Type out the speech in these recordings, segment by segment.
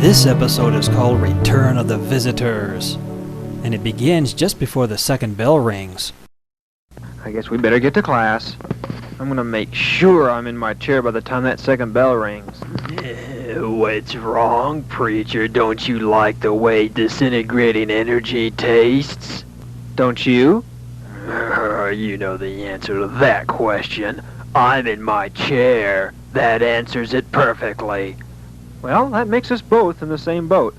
This episode is called Return of the Visitors, and it begins just before the second bell rings. I guess we better get to class. I'm gonna make sure I'm in my chair by the time that second bell rings. What's wrong, preacher? Don't you like the way disintegrating energy tastes? Don't you? You know the answer to that question. I'm in my chair. That answers it perfectly. Well, that makes us both in the same boat.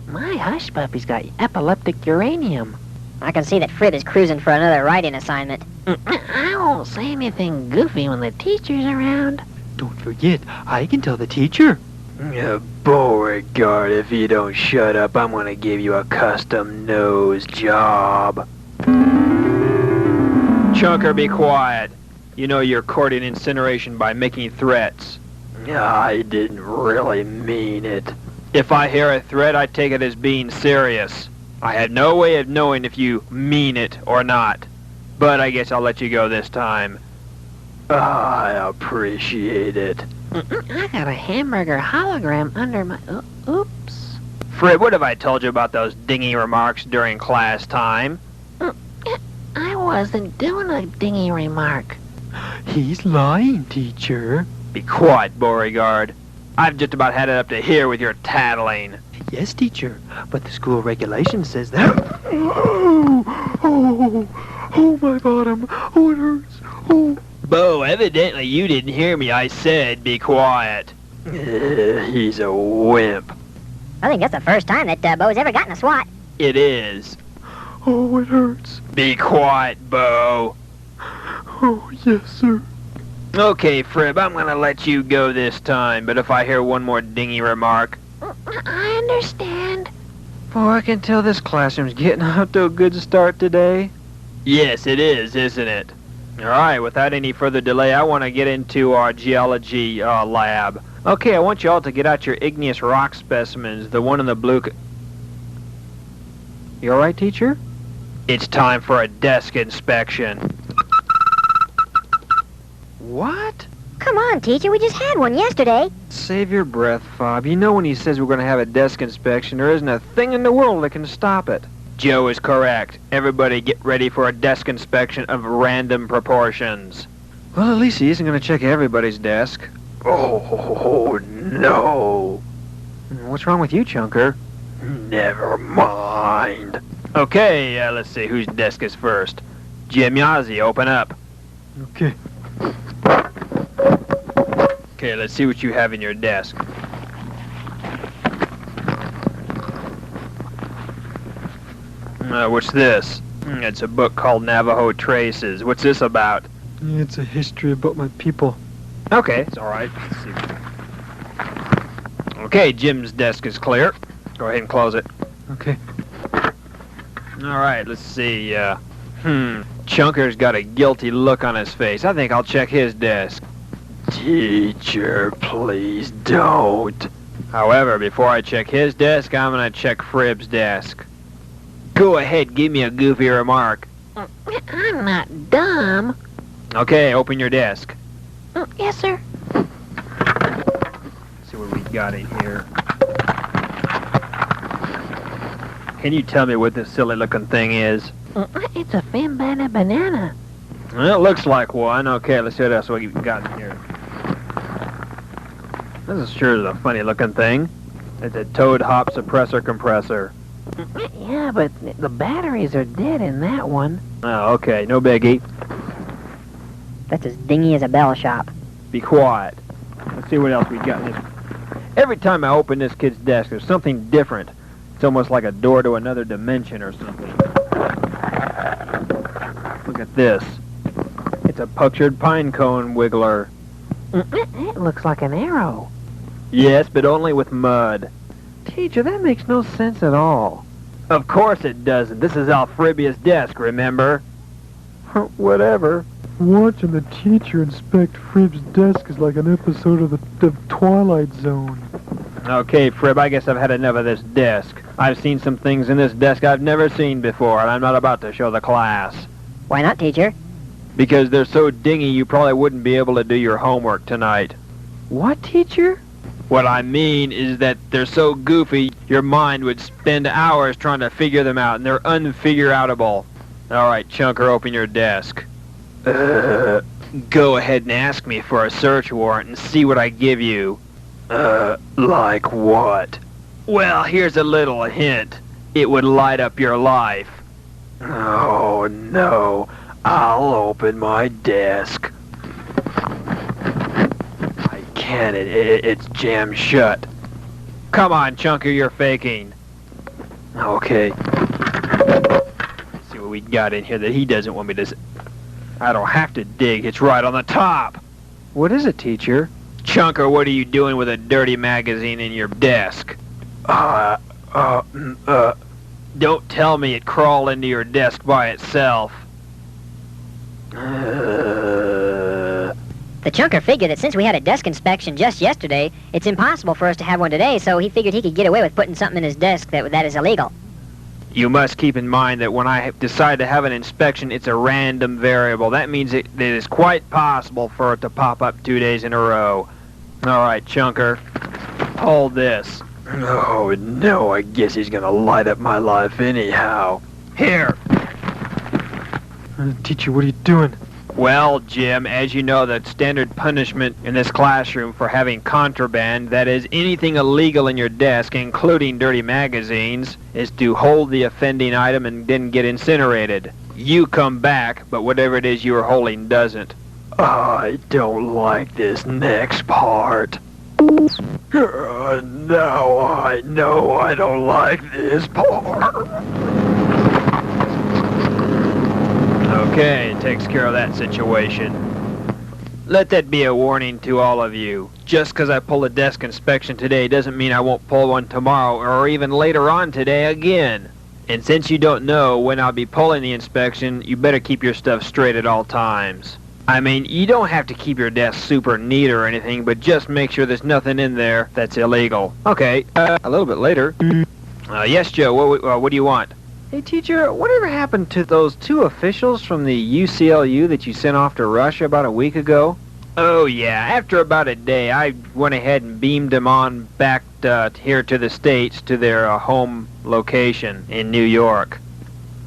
My hush puppy's got epileptic uranium. I can see that Fred is cruising for another writing assignment. I won't say anything goofy when the teacher's around. Don't forget, I can tell the teacher. Beauregard, if you don't shut up, I'm gonna give you a custom nose job. Chunker, be quiet. You know you're courting incineration by making threats. I didn't really mean it. If I hear a threat, I take it as being serious. I had no way of knowing if you mean it or not. But I guess I'll let you go this time. I appreciate it. I got a hamburger hologram under my... oops. Fred, what have I told you about those dingy remarks during class time? I wasn't doing a dingy remark. He's lying, teacher. Be quiet, Beauregard. I've just about had it up to here with your tattling. Yes, teacher, but the school regulation says that... Oh, my bottom. Oh, it hurts. Oh. Bo, evidently you didn't hear me. I said be quiet. He's a wimp. I think that's the first time that Bo's ever gotten a swat. It is. Oh, it hurts. Be quiet, Bo. Oh, yes, sir. Okay, Frib, I'm gonna let you go this time, but if I hear one more dingy remark... I understand. Boy, I can tell this classroom's getting out to a good start today. Yes, it is, isn't it? Alright, without any further delay, I want to get into our geology lab. Okay, I want you all to get out your igneous rock specimens, the one in the blue... You alright, teacher? It's time for a desk inspection. What? Come on, teacher, we just had one yesterday. Save your breath, Fob. You know when he says we're going to have a desk inspection, there isn't a thing in the world that can stop it. Joe is correct. Everybody get ready for a desk inspection of random proportions. Well, at least he isn't going to check everybody's desk. Oh, no. What's wrong with you, Chunker? Never mind. Okay, let's see whose desk is first. Jim Yazzie, open up. Okay. Okay, let's see what you have in your desk. What's this? It's a book called Navajo Traces. What's this about? It's a history about my people. Okay, it's all right. Let's see. Okay, Jim's desk is clear. Go ahead and close it. Okay. All right, let's see. Chunker's got a guilty look on his face. I think I'll check his desk. Teacher, please don't. However, before I check his desk, I'm going to check Frib's desk. Go ahead, give me a goofy remark. I'm not dumb. Okay, open your desk. Yes, sir. Let's see what we got in here. Can you tell me what this silly-looking thing is? It's a banana. Well, it looks like one. Okay, let's see what else we got in here. This is sure a funny-looking thing. It's a toad hop suppressor compressor. Yeah, but the batteries are dead in that one. Oh, okay, no biggie. That's as dingy as a bell shop. Be quiet. Let's see what else we got in this. Every time I open this kid's desk, there's something different. It's almost like a door to another dimension or something. Look at this. It's a punctured pine cone wiggler. It looks like an arrow. Yes, but only with mud. Teacher, that makes no sense at all. Of course it doesn't. This is Alfribia's desk, remember? Whatever. Watching the teacher inspect Frib's desk is like an episode of the Twilight Zone. Okay, Frib, I guess I've had enough of this desk. I've seen some things in this desk I've never seen before, and I'm not about to show the class. Why not, teacher? Because they're so dingy you probably wouldn't be able to do your homework tonight. What, teacher? What I mean is that they're so goofy, your mind would spend hours trying to figure them out, and they're unfigure-outable. All right, Chunker, open your desk. Go ahead and ask me for a search warrant and see what I give you. Like what? Well, here's a little hint. It would light up your life. Oh, no. I'll open my desk. I can't. It's jammed shut. Come on, Chunker, you're faking. Okay. See what we got in here that he doesn't want me to... I don't have to dig. It's right on the top. What is it, teacher? Chunker, what are you doing with a dirty magazine in your desk? Don't tell me it crawled into your desk by itself. The Chunker figured that since we had a desk inspection just yesterday, it's impossible for us to have one today, so he figured he could get away with putting something in his desk that is illegal. You must keep in mind that when I decide to have an inspection, it's a random variable. That means it is quite possible for it to pop up 2 days in a row. All right, Chunker, hold this. Oh, no, I guess he's gonna light up my life anyhow. Here. Teacher, what are you doing? Well, Jim, as you know, the standard punishment in this classroom for having contraband, that is, anything illegal in your desk, including dirty magazines, is to hold the offending item and then get incinerated. You come back, but whatever it is you are holding doesn't. I don't like this next part. Now I know I don't like this part. Okay, takes care of that situation. Let that be a warning to all of you. Just because I pull a desk inspection today doesn't mean I won't pull one tomorrow or even later on today again. And since you don't know when I'll be pulling the inspection, you better keep your stuff straight at all times. I mean, you don't have to keep your desk super neat or anything, but just make sure there's nothing in there that's illegal. Okay, a little bit later. Yes, Joe, what do you want? Hey, teacher, whatever happened to those 2 officials from the UCLU that you sent off to Russia about a week ago? Oh, yeah. After about a day, I went ahead and beamed them on back here to the States to their home location in New York.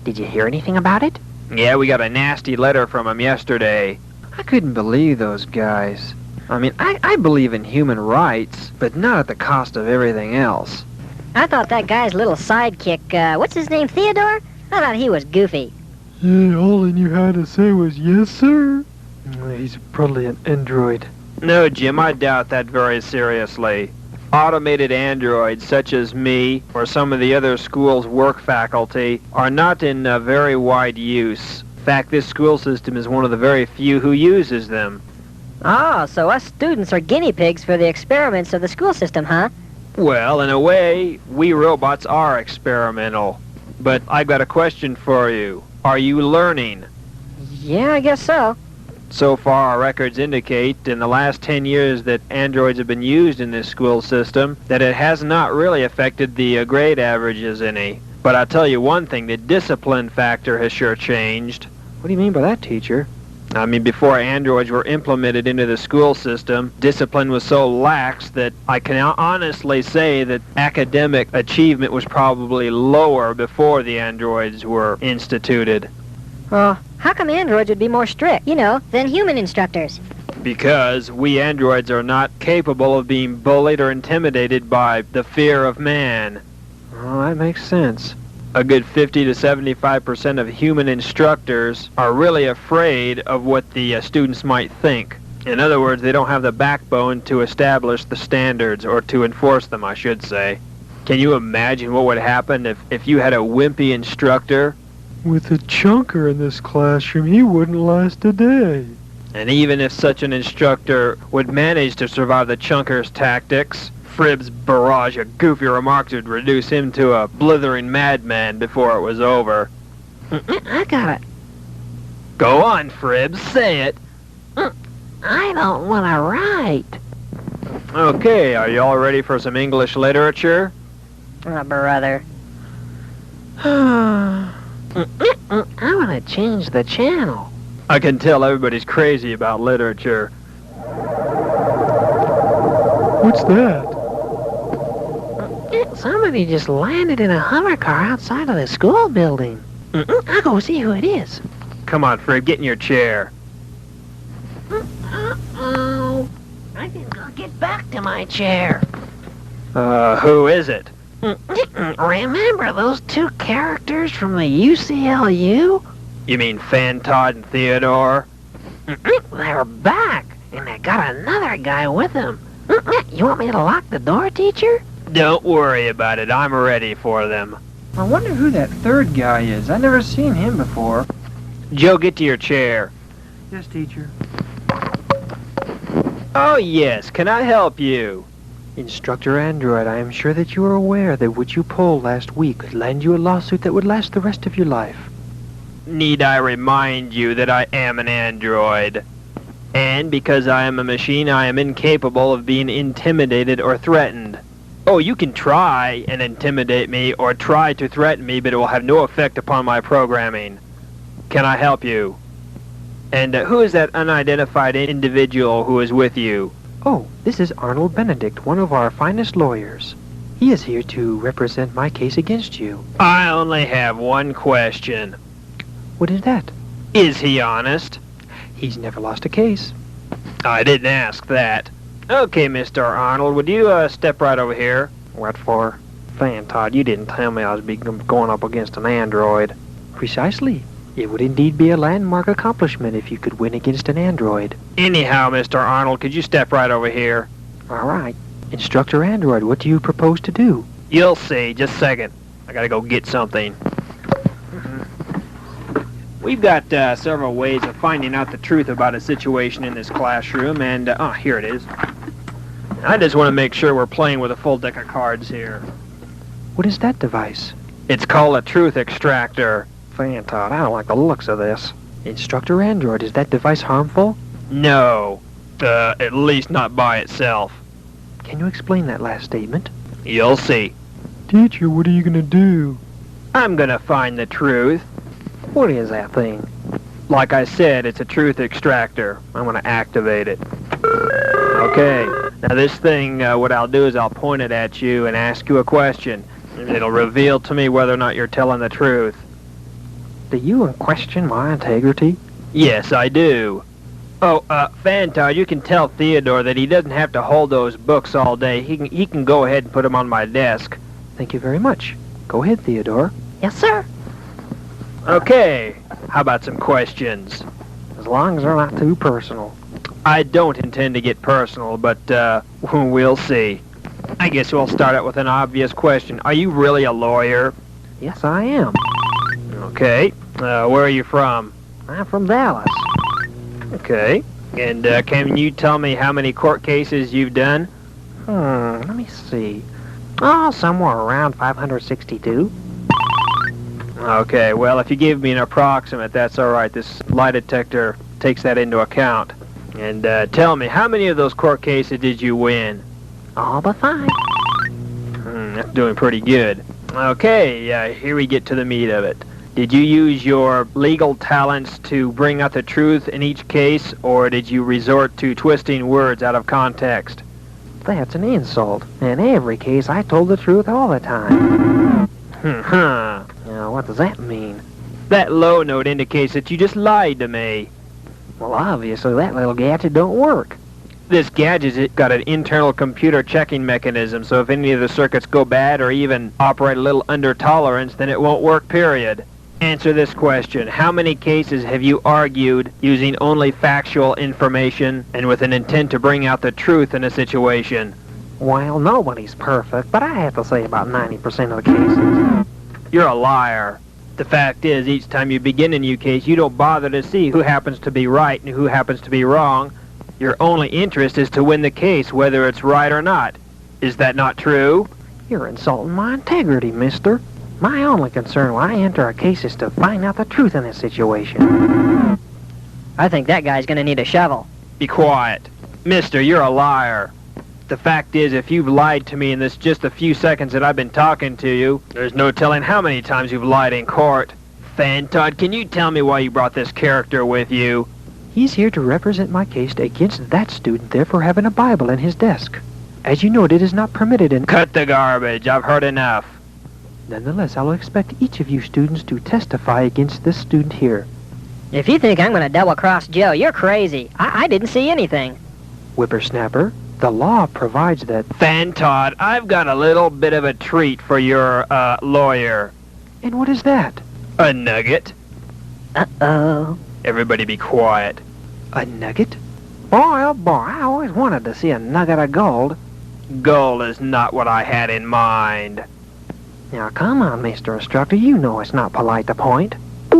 Did you hear anything about it? Yeah, we got a nasty letter from them yesterday. I couldn't believe those guys. I mean, I believe in human rights, but not at the cost of everything else. I thought that guy's little sidekick, what's his name, Theodore? I thought he was goofy. Yeah, all he knew how to say was, yes, sir. He's probably an android. No, Jim, I doubt that very seriously. Automated androids such as me or some of the other school's work faculty are not in very wide use. In fact, this school system is one of the very few who uses them. Oh, so us students are guinea pigs for the experiments of the school system, huh? Well, in a way, we robots are experimental. But I've got a question for you. Are you learning? Yeah, I guess so. So far, our records indicate in the last 10 years that androids have been used in this school system, that it has not really affected the grade averages any. But I'll tell you one thing, the discipline factor has sure changed. What do you mean by that, teacher? I mean, before androids were implemented into the school system, discipline was so lax that I can honestly say that academic achievement was probably lower before the androids were instituted. Well, how come androids would be more strict, than human instructors? Because we androids are not capable of being bullied or intimidated by the fear of man. Oh, that makes sense. A good 50 to 75% of human instructors are really afraid of what the students might think. In other words, they don't have the backbone to establish the standards, or to enforce them, I should say. Can you imagine what would happen if you had a wimpy instructor? With a chunker in this classroom, he wouldn't last a day. And even if such an instructor would manage to survive the chunker's tactics, Fribb's barrage of goofy remarks would reduce him to a blithering madman before it was over. I got it. Go on, Fribb, say it. I don't want to write. Okay, are you all ready for some English literature? Oh, brother. I want to change the channel. I can tell everybody's crazy about literature. What's that? Somebody just landed in a hover car outside of the school building. I'll go see who it is. Come on, Fred, get in your chair. Uh-oh. I can go get back to my chair. Who is it? Remember those two characters from the UCLU? You mean Fantod and Theodore? They're back, and they got another guy with them. You want me to lock the door, teacher? Don't worry about it. I'm ready for them. I wonder who that third guy is. I've never seen him before. Joe, get to your chair. Yes, teacher. Oh, yes. Can I help you? Instructor Android, I am sure that you are aware that what you pulled last week could land you a lawsuit that would last the rest of your life. Need I remind you that I am an android? And because I am a machine, I am incapable of being intimidated or threatened. Oh, you can try and intimidate me or try to threaten me, but it will have no effect upon my programming. Can I help you? And who is that unidentified individual who is with you? Oh, this is Arnold Benedict, one of our finest lawyers. He is here to represent my case against you. I only have one question. What is that? Is he honest? He's never lost a case. I didn't ask that. Okay, Mr. Arnold, would you step right over here? What for? Fantod, you didn't tell me I was going up against an android. Precisely. It would indeed be a landmark accomplishment if you could win against an android. Anyhow, Mr. Arnold, could you step right over here? All right. Instructor Android, what do you propose to do? You'll see. Just a second. I gotta go get something. We've got several ways of finding out the truth about a situation in this classroom, and, here it is. I just want to make sure we're playing with a full deck of cards here. What is that device? It's called a truth extractor. Fantod, I don't like the looks of this. Instructor Android, is that device harmful? No. At least not by itself. Can you explain that last statement? You'll see. Teacher, what are you gonna do? I'm gonna find the truth. What is that thing? Like I said, it's a truth extractor. I'm gonna activate it. Okay. Now this thing, what I'll do is I'll point it at you and ask you a question. And it'll reveal to me whether or not you're telling the truth. Do you question my integrity? Yes, I do. Oh, Fantod, you can tell Theodore that he doesn't have to hold those books all day. He can go ahead and put them on my desk. Thank you very much. Go ahead, Theodore. Yes, sir. Okay. How about some questions? As long as they're not too personal. I don't intend to get personal, but, we'll see. I guess we'll start out with an obvious question. Are you really a lawyer? Yes, I am. Okay. Where are you from? I'm from Dallas. Okay. And, can you tell me how many court cases you've done? Let me see. Oh, somewhere around 562. Okay, well, if you give me an approximate, that's all right. This lie detector takes that into account. And tell me, how many of those court cases did you win? All but 5. That's doing pretty good. Okay, here we get to the meat of it. Did you use your legal talents to bring out the truth in each case, or did you resort to twisting words out of context? That's an insult. In every case, I told the truth all the time. Now, what does that mean? That low note indicates that you just lied to me. Well, obviously, that little gadget don't work. This gadget's got an internal computer checking mechanism, so if any of the circuits go bad or even operate a little under tolerance, then it won't work, period. Answer this question. How many cases have you argued using only factual information and with an intent to bring out the truth in a situation? Well, nobody's perfect, but I have to say about 90% of the cases. You're a liar. The fact is, each time you begin a new case, you don't bother to see who happens to be right and who happens to be wrong. Your only interest is to win the case, whether it's right or not. Is that not true? You're insulting my integrity, mister. My only concern when I enter a case is to find out the truth in this situation. I think that guy's gonna need a shovel. Be quiet. Mister, you're a liar. The fact is, if you've lied to me in this just a few seconds that I've been talking to you, there's no telling how many times you've lied in court. Fantod, can you tell me why you brought this character with you? He's here to represent my case against that student there for having a Bible in his desk. As you note, it is not permitted in... Cut the garbage. I've heard enough. Nonetheless, I will expect each of you students to testify against this student here. If you think I'm going to double-cross Joe, you're crazy. I didn't see anything. Whippersnapper, the law provides that... Fantod, I've got a little bit of a treat for your, lawyer. And what is that? A nugget. Uh-oh. Everybody be quiet. A nugget? Boy, oh boy, I always wanted to see a nugget of gold. Gold is not what I had in mind. Now, come on, Mr. Instructor, you know it's not polite to point. I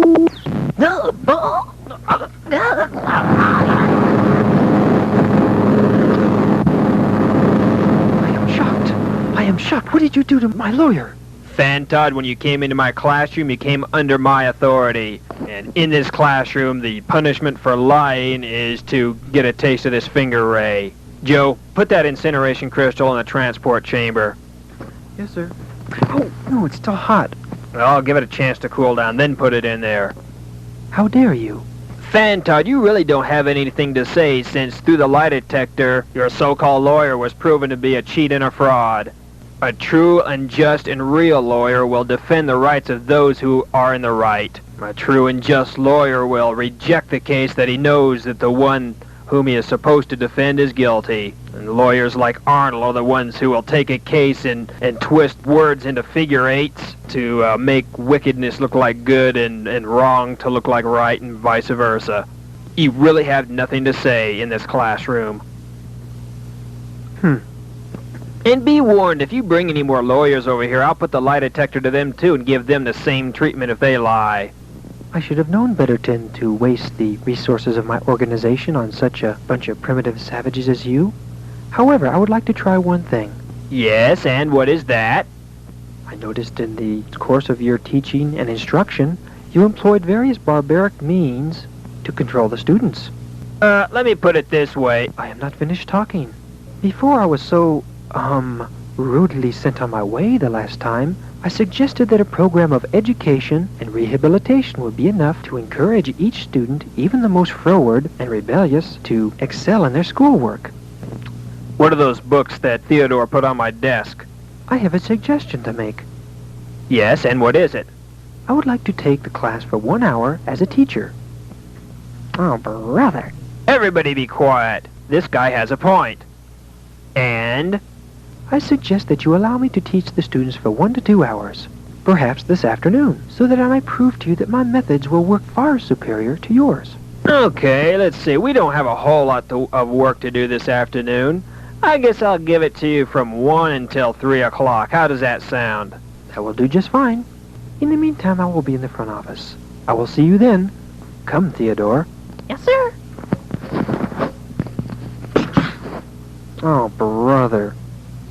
am shocked. What did you do to my lawyer? Fantod, when you came into my classroom, you came under my authority. And in this classroom, the punishment for lying is to get a taste of this finger ray. Joe, put that incineration crystal in the transport chamber. Yes, sir. Oh, no, it's still hot. Well, I'll give it a chance to cool down, then put it in there. How dare you? Fantod, you really don't have anything to say since through the lie detector, your so-called lawyer was proven to be a cheat and a fraud. A true and just and real lawyer will defend the rights of those who are in the right. A true and just lawyer will reject the case that he knows that the one whom he is supposed to defend is guilty. And lawyers like Arnold are the ones who will take a case and twist words into figure eights to make wickedness look like good and wrong to look like right and vice versa. You really have nothing to say in this classroom. And be warned, if you bring any more lawyers over here, I'll put the lie detector to them too and give them the same treatment if they lie. I should have known better than to waste the resources of my organization on such a bunch of primitive savages as you. However, I would like to try one thing. Yes, and what is that? I noticed in the course of your teaching and instruction, you employed various barbaric means to control the students. Let me put it this way. I am not finished talking. Before I was so, rudely sent on my way the last time, I suggested that a program of education and rehabilitation would be enough to encourage each student, even the most froward and rebellious, to excel in their schoolwork. What are those books that Theodore put on my desk? I have a suggestion to make. Yes, and what is it? I would like to take the class for 1 hour as a teacher. Oh, brother. Everybody be quiet. This guy has a point. And? I suggest that you allow me to teach the students for 1 to 2 hours, perhaps this afternoon, so that I might prove to you that my methods will work far superior to yours. Okay, let's see. We don't have a whole lot of work to do this afternoon. I guess I'll give it to you from 1 until 3 o'clock. How does that sound? That will do just fine. In the meantime, I will be in the front office. I will see you then. Come, Theodore. Yes, sir. Oh, brother.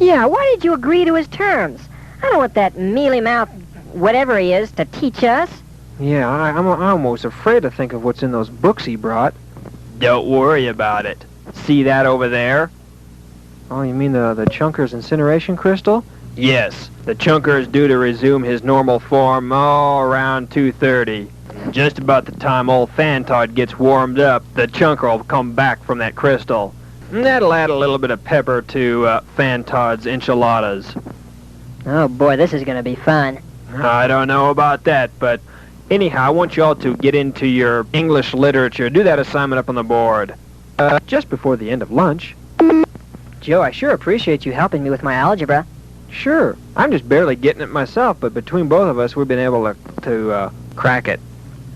Yeah, why did you agree to his terms? I don't want that mealy-mouthed whatever he is to teach us. Yeah, I'm almost afraid to think of what's in those books he brought. Don't worry about it. See that over there? Oh, you mean the Chunker's incineration crystal? Yes, the Chunker is due to resume his normal form around 2:30. Just about the time old Fantod gets warmed up, the Chunker will come back from that crystal. And that'll add a little bit of pepper to Fantod's enchiladas. Oh, boy, this is going to be fun. I don't know about that, but anyhow, I want you all to get into your English literature. Do that assignment up on the board. Just before the end of lunch. Joe, I sure appreciate you helping me with my algebra. Sure. I'm just barely getting it myself, but between both of us, we've been able to crack it.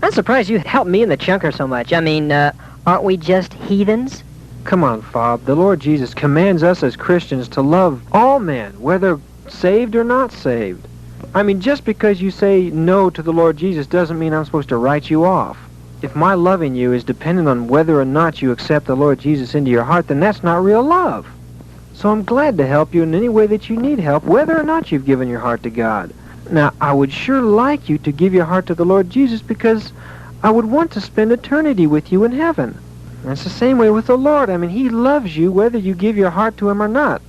I'm surprised you helped me and the Chunker so much. I mean, aren't we just heathens? Come on, Fob. The Lord Jesus commands us as Christians to love all men, whether saved or not saved. I mean, just because you say no to the Lord Jesus doesn't mean I'm supposed to write you off. If my loving you is dependent on whether or not you accept the Lord Jesus into your heart, then that's not real love. So I'm glad to help you in any way that you need help, whether or not you've given your heart to God. Now, I would sure like you to give your heart to the Lord Jesus because I would want to spend eternity with you in heaven. And it's the same way with the Lord. I mean, He loves you whether you give your heart to Him or not.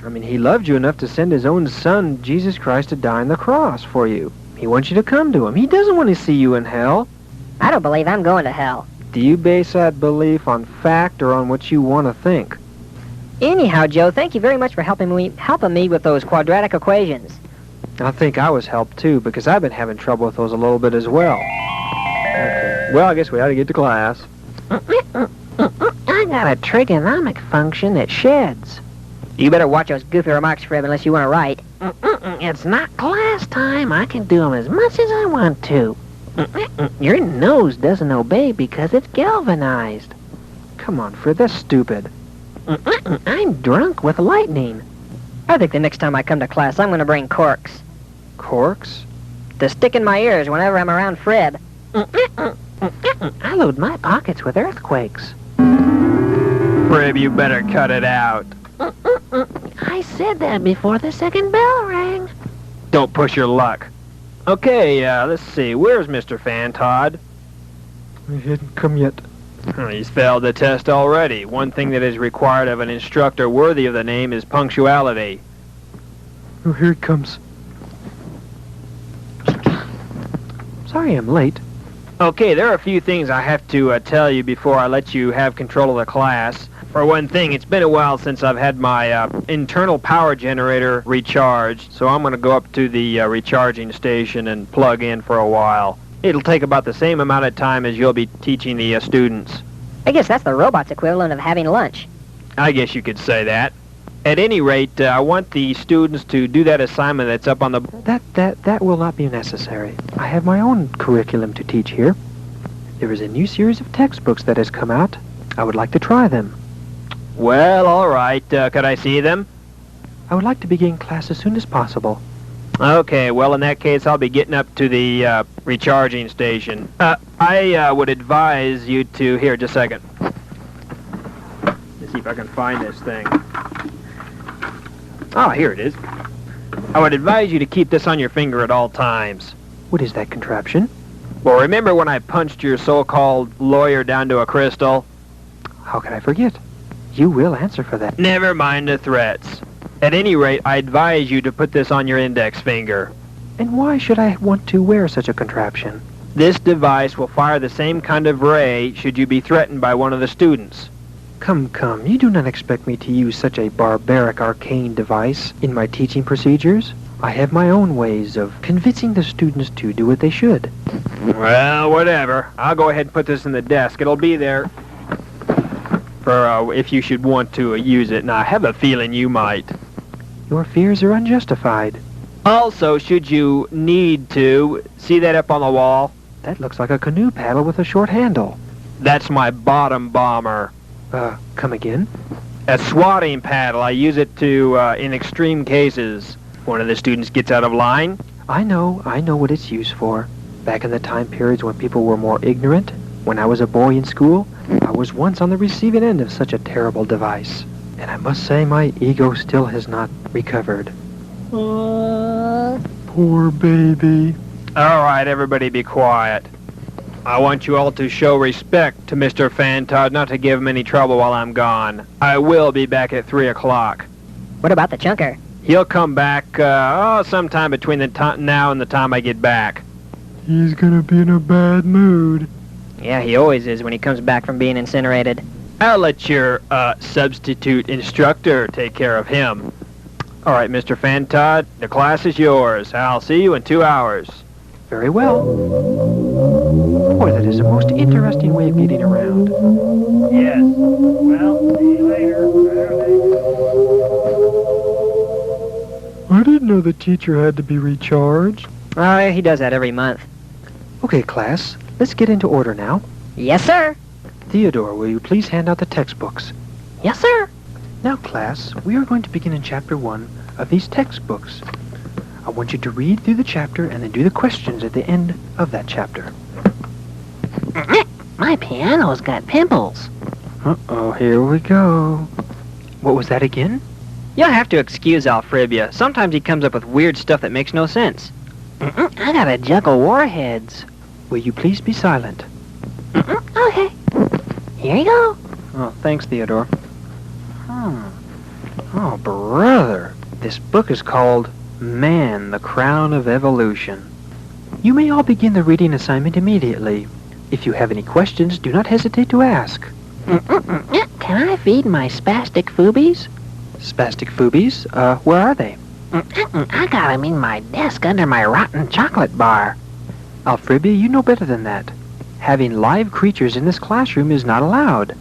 I mean, He loved you enough to send His own Son, Jesus Christ, to die on the cross for you. He wants you to come to Him. He doesn't want to see you in hell. I don't believe I'm going to hell. Do you base that belief on fact or on what you want to think? Anyhow, Joe, thank you very much for helping me with those quadratic equations. I think I was helped, too, because I've been having trouble with those a little bit as well. Okay. Well, I guess we ought to get to class. I got a trigonomic function that sheds. You better watch those goofy remarks, Frib, unless you want to write. It's not class time. I can do them as much as I want to. Your nose doesn't obey because it's galvanized. Come on, Fred, that's stupid. I'm drunk with lightning. I think the next time I come to class, I'm going to bring corks. Corks? To stick in my ears whenever I'm around Fred. I load my pockets with earthquakes. Frib, you better cut it out. I said that before the second bell rang. Don't push your luck. Okay, let's see. Where's Mr. Fantod? He hadn't come yet. He's failed the test already. One thing that is required of an instructor worthy of the name is punctuality. Oh, here he comes. Sorry I'm late. Okay, there are a few things I have to tell you before I let you have control of the class. For one thing, it's been a while since I've had my internal power generator recharged, so I'm going to go up to the recharging station and plug in for a while. It'll take about the same amount of time as you'll be teaching the students. I guess that's the robot's equivalent of having lunch. I guess you could say that. At any rate, I want the students to do that assignment that's up on the... That will not be necessary. I have my own curriculum to teach here. There is a new series of textbooks that has come out. I would like to try them. Well, all right. Could I see them? I would like to begin class as soon as possible. Okay, well, in that case, I'll be getting up to the recharging station. I would advise you to... Here, just a second. Let's see if I can find this thing. Oh, here it is. I would advise you to keep this on your finger at all times. What is that contraption? Well, remember when I punched your so-called lawyer down to a crystal? How could I forget? You will answer for that. Never mind the threats. At any rate, I advise you to put this on your index finger. And why should I want to wear such a contraption? This device will fire the same kind of ray should you be threatened by one of the students. Come, you do not expect me to use such a barbaric arcane device in my teaching procedures. I have my own ways of convincing the students to do what they should. Well, whatever. I'll go ahead and put this in the desk. It'll be there for if you should want to use it, and I have a feeling you might. Your fears are unjustified. Also, should you need to, see that up on the wall? That looks like a canoe paddle with a short handle. That's my bottom bomber. Come again? A swatting paddle. I use it to, in extreme cases. One of the students gets out of line. I know what it's used for. Back in the time periods when people were more ignorant, when I was a boy in school, I was once on the receiving end of such a terrible device. And I must say my ego still has not recovered. Poor baby. All right, everybody be quiet. I want you all to show respect to Mr. Fantod, not to give him any trouble while I'm gone. I will be back at 3 o'clock. What about the chunker? He'll come back, sometime between now and the time I get back. He's gonna be in a bad mood. Yeah, he always is when he comes back from being incinerated. I'll let your, substitute instructor take care of him. All right, Mr. Fantod, the class is yours. I'll see you in 2 hours. Very well. Boy, that is the most interesting way of getting around. Yes. Well, see you later. I didn't know the teacher had to be recharged. He does that every month. Okay, class, let's get into order now. Yes, sir. Theodore, will you please hand out the textbooks? Yes, sir. Now, class, we are going to begin in Chapter 1 of these textbooks. I want you to read through the chapter and then do the questions at the end of that chapter. My piano's got pimples. Uh-oh, here we go. What was that again? You'll have to excuse Alfribia. Sometimes he comes up with weird stuff that makes no sense. I gotta juggle warheads. Will you please be silent? Okay. Here you go. Oh, thanks, Theodore. Oh, brother. This book is called Man, the Crown of Evolution. You may all begin the reading assignment immediately. If you have any questions, do not hesitate to ask. Can I feed my spastic foobies? Spastic foobies? Where are they? I got 'em in my desk under my rotten chocolate bar. Alfribia, you know better than that. Having live creatures in this classroom is not allowed.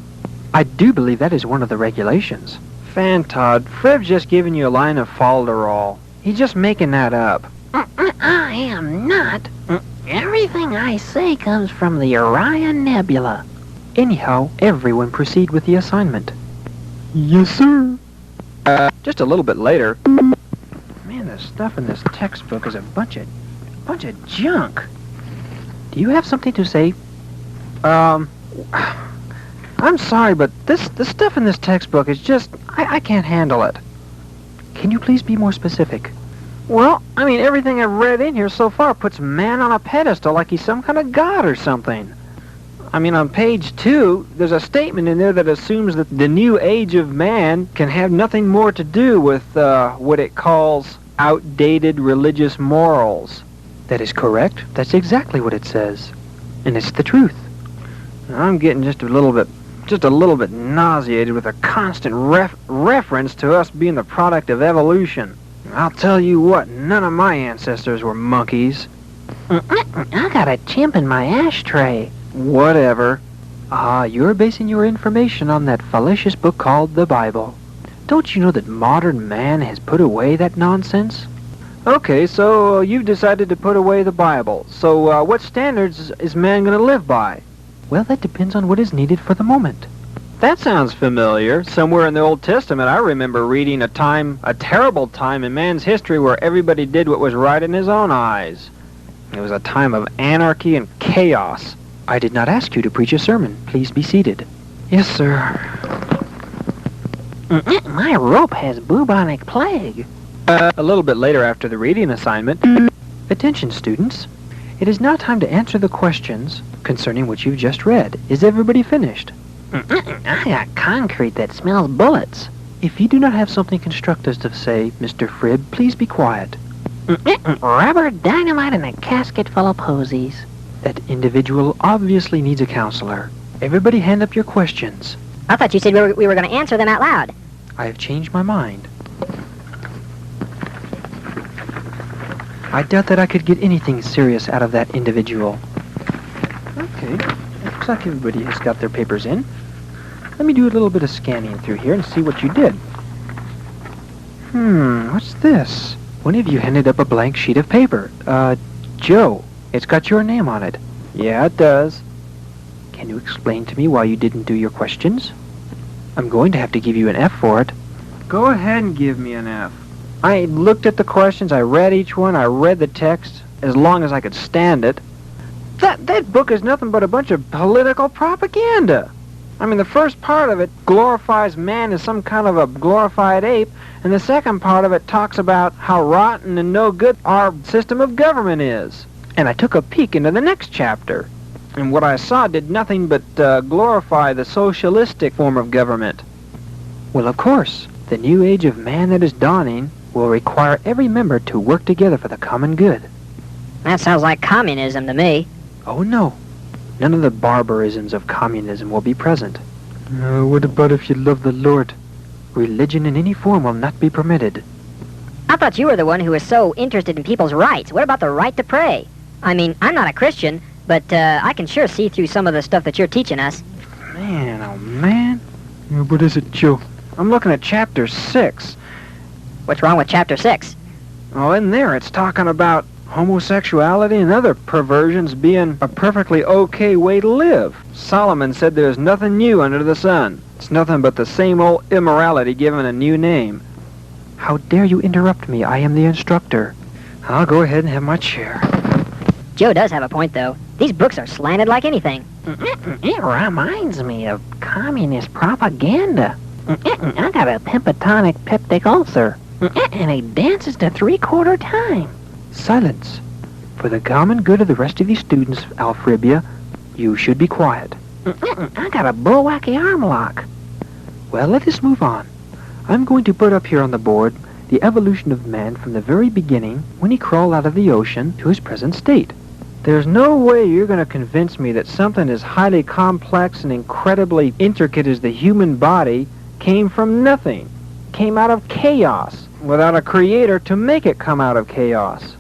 I do believe that is one of the regulations. Fantod, Frib's just giving you a line of falderall. He's just making that up. I am not. Everything I say comes from the Orion Nebula. Anyhow, everyone proceed with the assignment. Yes, sir. Just a little bit later. Man, the stuff in this textbook is a bunch of junk. Do you have something to say? I'm sorry, but the stuff in this textbook is just, I can't handle it. Can you please be more specific? Well, I mean, everything I've read in here so far puts man on a pedestal like he's some kind of god or something. I mean, on page 2, there's a statement in there that assumes that the new age of man can have nothing more to do with what it calls outdated religious morals. That is correct. That's exactly what it says. And it's the truth. I'm getting just a little bit nauseated with a constant reference to us being the product of evolution. I'll tell you what, none of my ancestors were monkeys. I got a chimp in my ashtray. Whatever. You're basing your information on that fallacious book called the Bible. Don't you know that modern man has put away that nonsense? Okay, so you've decided to put away the Bible. So what standards is man going to live by? Well, that depends on what is needed for the moment. That sounds familiar. Somewhere in the Old Testament, I remember reading a terrible time in man's history where everybody did what was right in his own eyes. It was a time of anarchy and chaos. I did not ask you to preach a sermon. Please be seated. Yes, sir. My rope has bubonic plague. A little bit later after the reading assignment. Attention, students. It is now time to answer the questions concerning what you've just read. Is everybody finished? I got concrete that smells bullets. If you do not have something constructive to say, Mr. Frib, please be quiet. Rubber dynamite in a casket full of posies. That individual obviously needs a counselor. Everybody hand up your questions. I thought you said we were going to answer them out loud. I have changed my mind. I doubt that I could get anything serious out of that individual. Okay, looks like everybody has got their papers in. Let me do a little bit of scanning through here and see what you did. What's this? One of you handed up a blank sheet of paper. Joe, it's got your name on it. Yeah, it does. Can you explain to me why you didn't do your questions? I'm going to have to give you an F for it. Go ahead and give me an F. I looked at the questions, I read each one, I read the text as long as I could stand it. That book is nothing but a bunch of political propaganda. I mean, the first part of it glorifies man as some kind of a glorified ape, and the second part of it talks about how rotten and no good our system of government is. And I took a peek into the next chapter, and what I saw did nothing but glorify the socialistic form of government. Well, of course, the new age of man that is dawning will require every member to work together for the common good. That sounds like communism to me. Oh, no. None of the barbarisms of communism will be present. What about if you love the Lord? Religion in any form will not be permitted. I thought you were the one who was so interested in people's rights. What about the right to pray? I mean, I'm not a Christian, but I can sure see through some of the stuff that you're teaching us. Man, oh man. What is it, Joe? I'm looking at chapter 6. What's wrong with chapter 6? Oh, in there it's talking about homosexuality and other perversions being a perfectly okay way to live. Solomon said there's nothing new under the sun. It's nothing but the same old immorality given a new name. How dare you interrupt me? I am the instructor. I'll go ahead and have my chair. Joe does have a point, though. These books are slanted like anything. It reminds me of communist propaganda. I got a pentatonic peptic ulcer. And he dances to 3/4 time. Silence. For the common good of the rest of these students, Alfribia, you should be quiet. I got a bullwacky arm lock. Well, let us move on. I'm going to put up here on the board the evolution of man from the very beginning when he crawled out of the ocean to his present state. There's no way you're going to convince me that something as highly complex and incredibly intricate as the human body came from nothing, came out of chaos, without a creator to make it come out of chaos.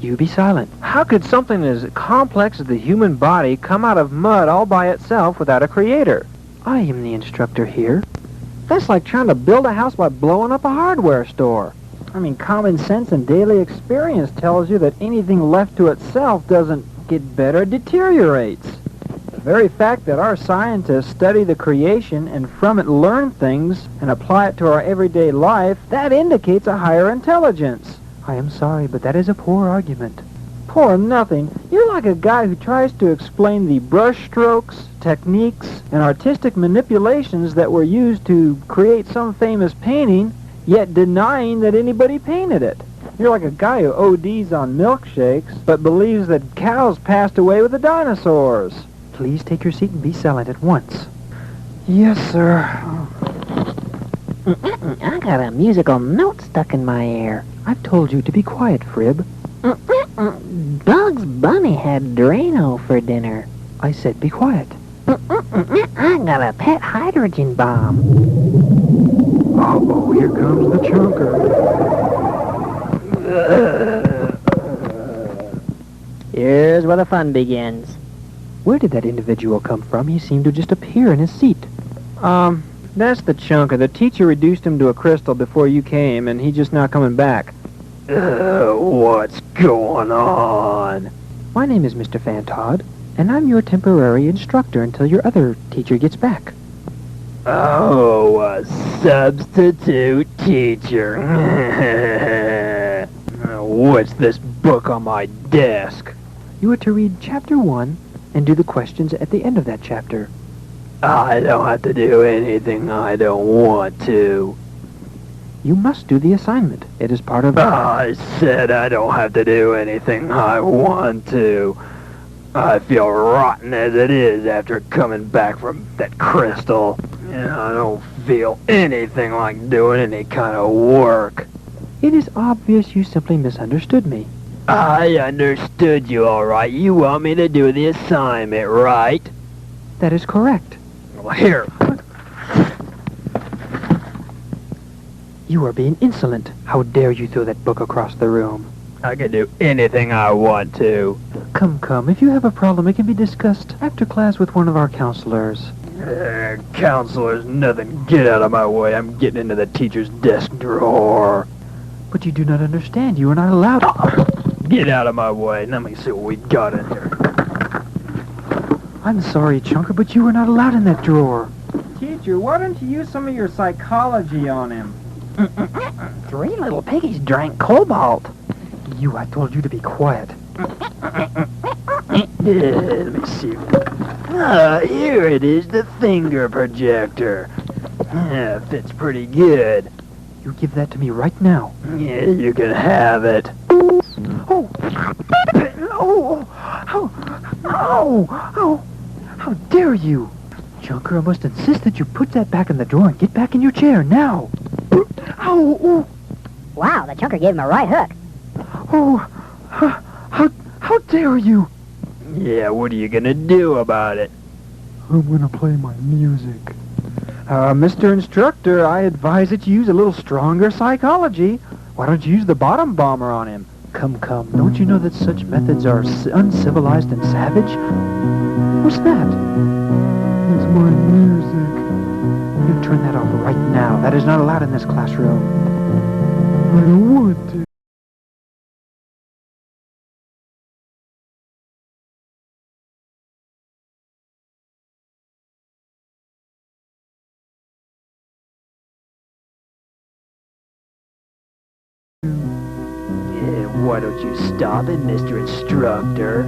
You be silent. How could something as complex as the human body come out of mud all by itself without a creator? I am the instructor here. That's like trying to build a house by blowing up a hardware store. I mean, common sense and daily experience tells you that anything left to itself doesn't get better, it deteriorates. The very fact that our scientists study the creation and from it learn things and apply it to our everyday life, that indicates a higher intelligence. I am sorry, but that is a poor argument. Poor nothing. You're like a guy who tries to explain the brush strokes, techniques, and artistic manipulations that were used to create some famous painting, yet denying that anybody painted it. You're like a guy who ODs on milkshakes, but believes that cows passed away with the dinosaurs. Please take your seat and be silent at once. Yes, sir. I got a musical note stuck in my ear. I've told you to be quiet, Frib. Bugs Bunny had Drano for dinner. I said be quiet. I got a pet hydrogen bomb. Uh-oh, here comes the chunker. Here's where the fun begins. Where did that individual come from? He seemed to just appear in his seat. That's the chunker. The teacher reduced him to a crystal before you came, and he's just not coming back. What's going on? My name is Mr. Fantod, and I'm your temporary instructor until your other teacher gets back. Oh, a substitute teacher. What's this book on my desk? You are to read Chapter 1 and do the questions at the end of that chapter. I don't have to do anything I don't want to. You must do the assignment. It is part of... I said I don't have to do anything I want to. I feel rotten as it is after coming back from that crystal. And I don't feel anything like doing any kind of work. It is obvious you simply misunderstood me. I understood you all right. You want me to do the assignment, right? That is correct. Well, here. You are being insolent. How dare you throw that book across the room? I can do anything I want to. Come. If you have a problem, it can be discussed after class with one of our counselors. Counselor's nothing. Get out of my way. I'm getting into the teacher's desk drawer. But you do not understand. You are not allowed to... Get out of my way. Let me see what we got in here. I'm sorry, Chunker, but you were not allowed in that drawer. Teacher, why don't you use some of your psychology on him? 3 little piggies drank cobalt. I told you to be quiet. Let me see. Here it is, the finger projector. Fits pretty good. You give that to me right now. Yeah, you can have it. How dare you? Chunker, I must insist that you put that back in the drawer and get back in your chair now. Wow, the chunker gave him a right hook. How dare you? Yeah, what are you gonna do about it? I'm gonna play my music. Mr. Instructor, I advise that you use a little stronger psychology. Why don't you use the bottom bomber on him? Come. Don't you know that such methods are uncivilized and savage? What's that? It's my music. You turn that off right now. That is not allowed in this classroom. I don't want to. Why don't you stop it, Mr. Instructor?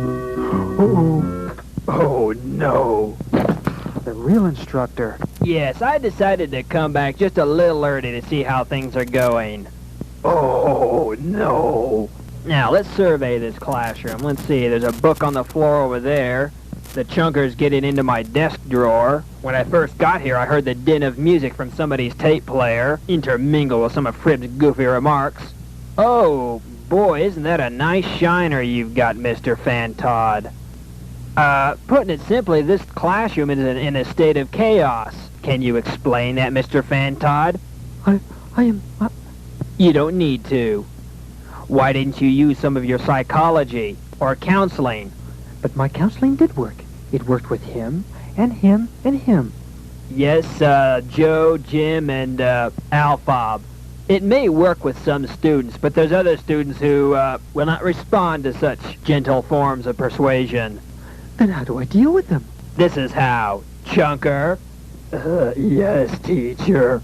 Oh, no. The real instructor. Yes, I decided to come back just a little early to see how things are going. Oh, no. Now, let's survey this classroom. Let's see, there's a book on the floor over there. The chunker's getting into my desk drawer. When I first got here, I heard the din of music from somebody's tape player, intermingled with some of Frib's goofy remarks. Oh, Boy, isn't that a nice shiner you've got, Mr. Fantod. Putting it simply, this classroom is in a state of chaos. Can you explain that, Mr. Fantod? I am... You don't need to. Why didn't you use some of your psychology or counseling? But my counseling did work. It worked with him, and him, and him. Yes, Joe, Jim, and Alfob. It may work with some students, but there's other students who will not respond to such gentle forms of persuasion. Then how do I deal with them? This is how. Chunker, Yes, teacher.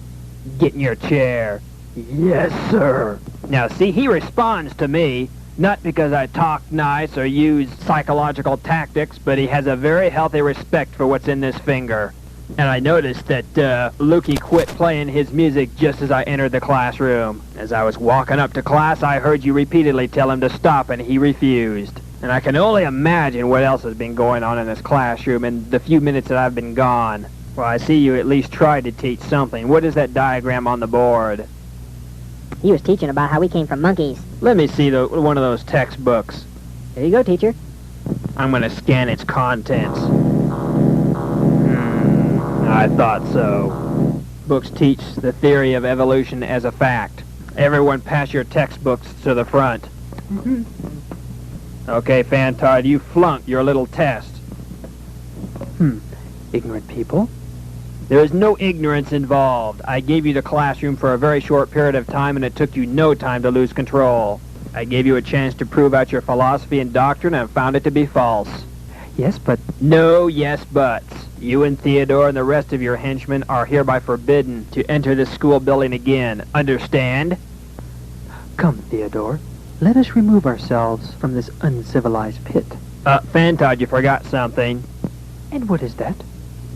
get in your chair. Yes, sir. Now, see, he responds to me, not because I talk nice or use psychological tactics, but he has a very healthy respect for what's in this finger. And I noticed that Lukey quit playing his music just as I entered the classroom. As I was walking up to class, I heard you repeatedly tell him to stop, and he refused. And I can only imagine what else has been going on in this classroom in the few minutes that I've been gone. Well, I see you at least tried to teach something. What is that diagram on the board? He was teaching about how we came from monkeys. Let me see one of those textbooks. There you go, teacher. I'm going to scan its contents. I thought so. Books teach the theory of evolution as a fact. Everyone pass your textbooks to the front. Okay, Fantod, you flunked your little test. Ignorant people? There is no ignorance involved. I gave you the classroom for a very short period of time, and it took you no time to lose control. I gave you a chance to prove out your philosophy and doctrine and found it to be false. Yes, but... No yes buts. You and Theodore and the rest of your henchmen are hereby forbidden to enter this school building again. Understand? Come, Theodore. Let us remove ourselves from this uncivilized pit. Fantod, you forgot something. And what is that?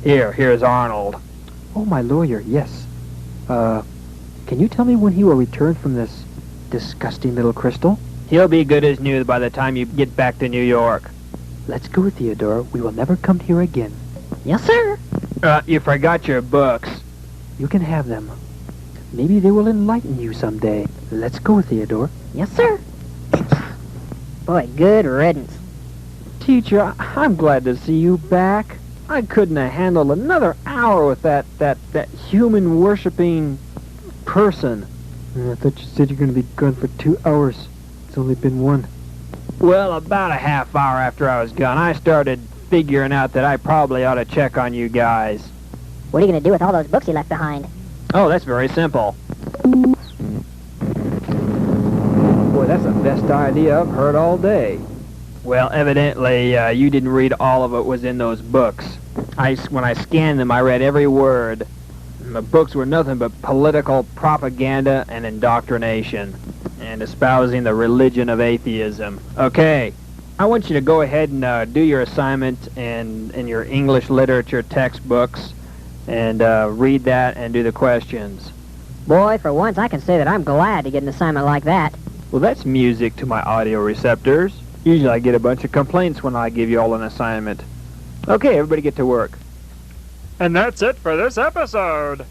Here's Arnold. Oh, my lawyer, yes. Can you tell me when he will return from this disgusting little crystal? He'll be good as new by the time you get back to New York. Let's go, Theodore. We will never come here again. Yes, sir. You forgot your books. You can have them. Maybe they will enlighten you someday. Let's go, Theodore. Yes, sir. Boy, good riddance. Teacher, I'm glad to see you back. I couldn't have handled another hour with that human-worshipping person. I thought you said you're going to be gone for 2 hours. It's only been 1. Well, about a half hour after I was gone, I started figuring out that I probably ought to check on you guys. What are you going to do with all those books you left behind? Oh, that's very simple. Boy, that's the best idea I've heard all day. Well, evidently, you didn't read all of what was in those books. When I scanned them, I read every word. The books were nothing but political propaganda and indoctrination, and espousing the religion of atheism. Okay, I want you to go ahead and do your assignment in your English literature textbooks, and read that and do the questions. Boy, for once I can say that I'm glad to get an assignment like that. Well, that's music to my audio receptors. Usually I get a bunch of complaints when I give you all an assignment. Okay, everybody get to work. And that's it for this episode.